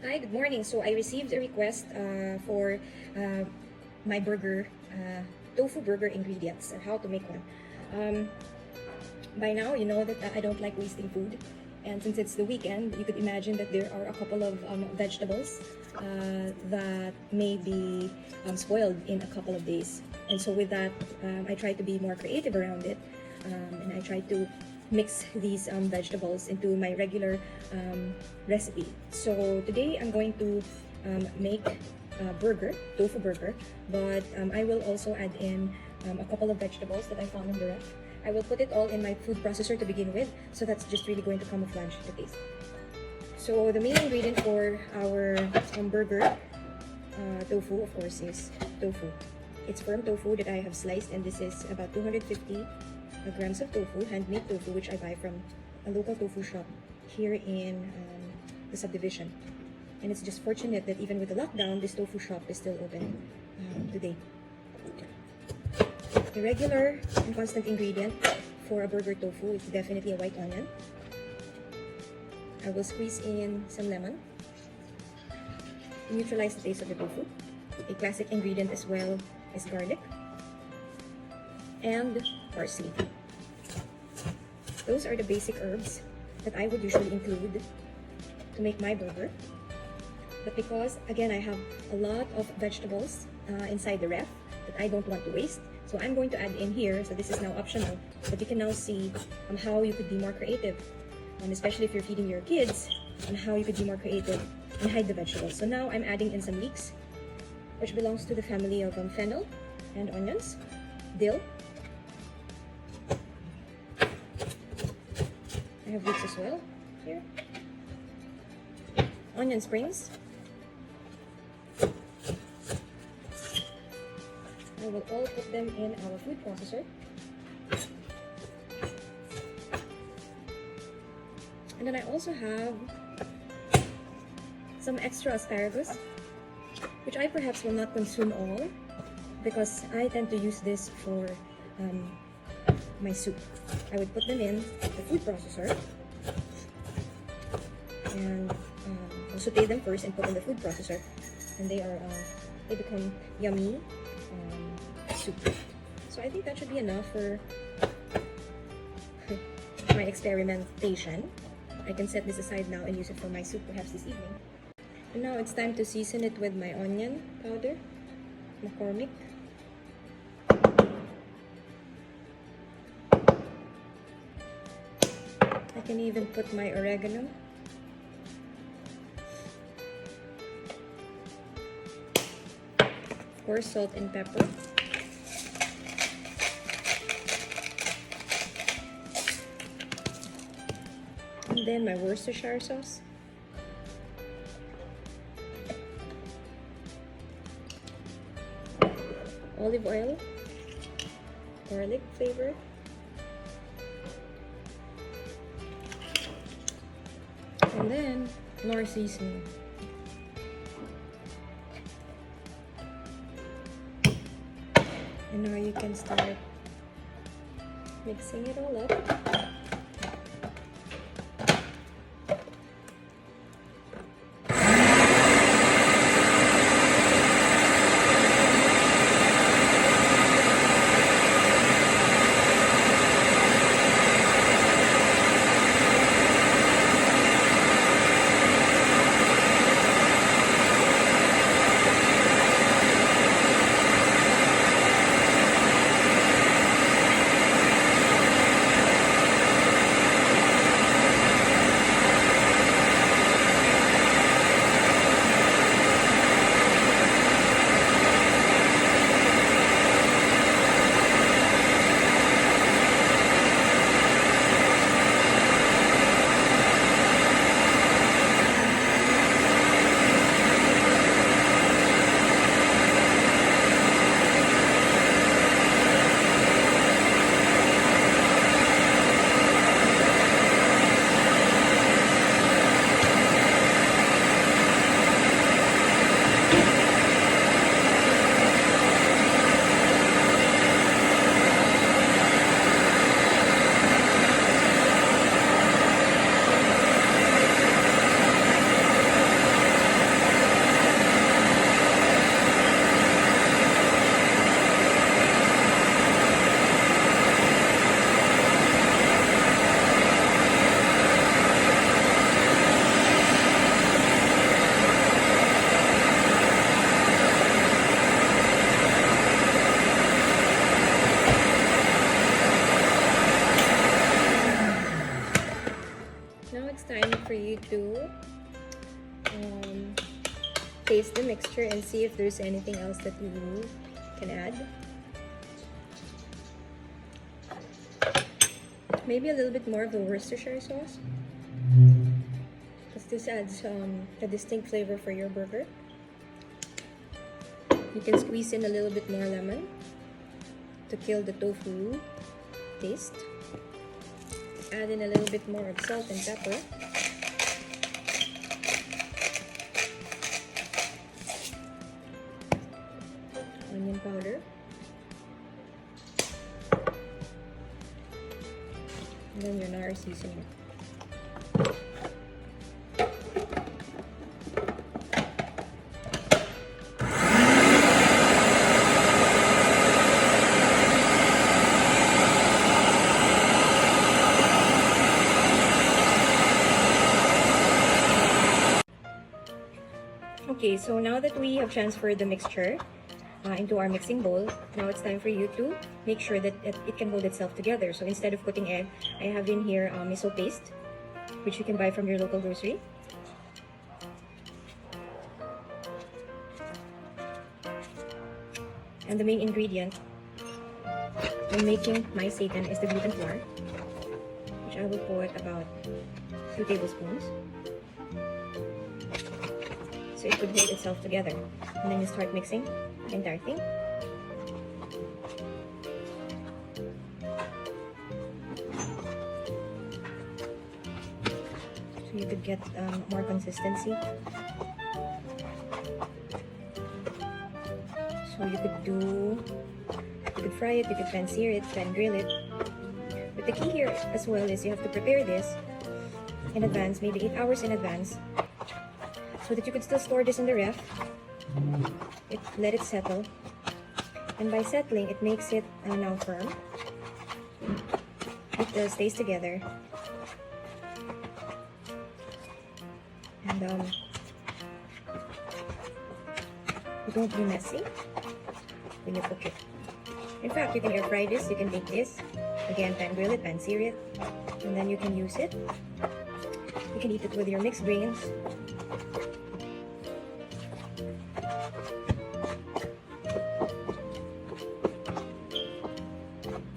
Hi, good morning. So I received a request for my burger, tofu burger ingredients and how to make one. By now, you know that I don't like wasting food. And since it's the weekend, you could imagine that there are a couple of vegetables that may be spoiled in a couple of days. And so with that, I try to be more creative around it. And I try to mix these vegetables into my regular recipe. So today I'm going to make a burger, tofu burger, but I will also add in a couple of vegetables that I found in the ref. I will put it all in my food processor to begin with, so that's just really going to camouflage the taste. So the main ingredient for our burger tofu, of course, is tofu. It's firm tofu that I have sliced, and this is about 250 grams of tofu, handmade tofu, which I buy from a local tofu shop here in the subdivision. And it's just fortunate that even with the lockdown, this tofu shop is still open today. The regular and constant ingredient for a burger tofu is definitely a white onion. I will squeeze in some lemon to neutralize the taste of the tofu. A classic ingredient as well is garlic and parsley. Those are the basic herbs that I would usually include to make my burger. But because, again, I have a lot of vegetables inside the ref that I don't want to waste, so I'm going to add in here, so this is now optional, but you can now see how you could be more creative, especially if you're feeding your kids, on how you could be more creative and hide the vegetables. So now I'm adding in some leeks, which belongs to the family of fennel and onions, dill. I have leeks as well here. Onion springs. I will all put them in our food processor. And then I also have some extra asparagus, which I perhaps will not consume all because I tend to use this for my soup. I would put them in the food processor and I'll saute them first and put in the food processor, and they become yummy soup. So I think that should be enough for my experimentation. I can set this aside now and use it for my soup perhaps this evening. And now it's time to season it with my onion powder, McCormick. I can even put my oregano. Of course, salt and pepper. And then my Worcestershire sauce. Olive oil, garlic flavor. And then more seasoning. And now you can start mixing it all up. taste the mixture and see if there's anything else that you can add. Maybe a little bit more of the Worcestershire sauce, because this adds a distinct flavor for your burger. You can squeeze in a little bit more lemon to kill the tofu taste. Add in a little bit more of salt and pepper. Onion powder. And then your nara seasoning. Okay, so now that we have transferred the mixture into our mixing bowl, now it's time for you to make sure that it can hold itself together. So instead of putting egg, I have in here miso paste, which you can buy from your local grocery. And the main ingredient in making my seitan is the gluten flour, which I will put about 2 tablespoons. So it would hold itself together. And then you start mixing the entire thing. So you could get more consistency. So you could fry it, you could pan sear it, pan grill it. But the key here as well is you have to prepare this in advance, maybe 8 hours in advance, so that you could still store this in the ref. Let it settle, and by settling, it makes it now firm. It stays together, and it won't be messy when you cook it. In fact, you can air fry this, you can bake this, again pan grill it, pan sear it, and then you can use it. You can eat it with your mixed greens.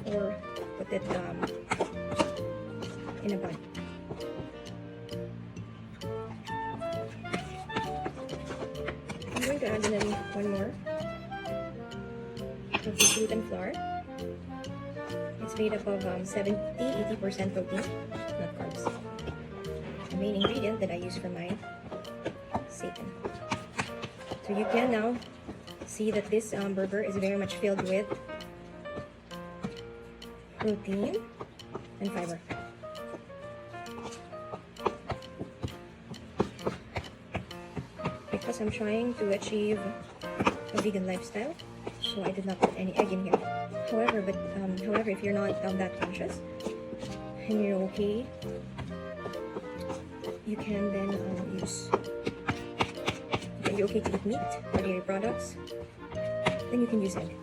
Or put it in a bun. I'm going to add in one more of the gluten flour. It's made up of 70-80% protein, not carbs. The main ingredient that I use for my seitan. So you can now see that this burger is very much filled with protein and fiber. Because I'm trying to achieve a vegan lifestyle, so I did not put any egg in here. However, if you're not that conscious and you're okay, you can then you're okay to eat meat or dairy products, then you can use egg.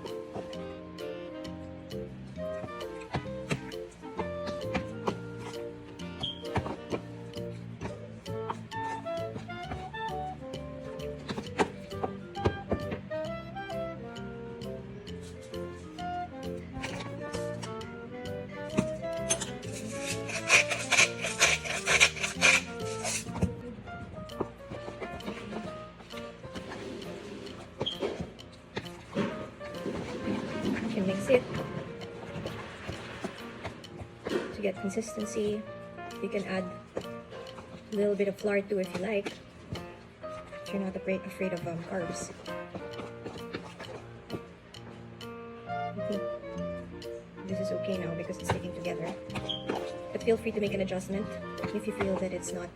Mix it to get consistency. You can add a little bit of flour too if you like, if you're not afraid of carbs. I think this is okay now because it's sticking together, but feel free to make an adjustment if you feel that it's not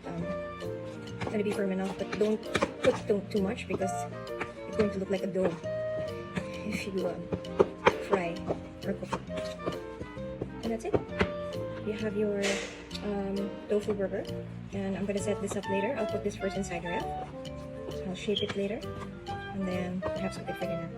going to be firm enough. But don't put too much, because it's going to look like a dough if you fry or cook. And that's it. You have your tofu burger, and I'm gonna set this up later. I'll put this first inside the wrap. I'll shape it later, and then perhaps cook it for dinner.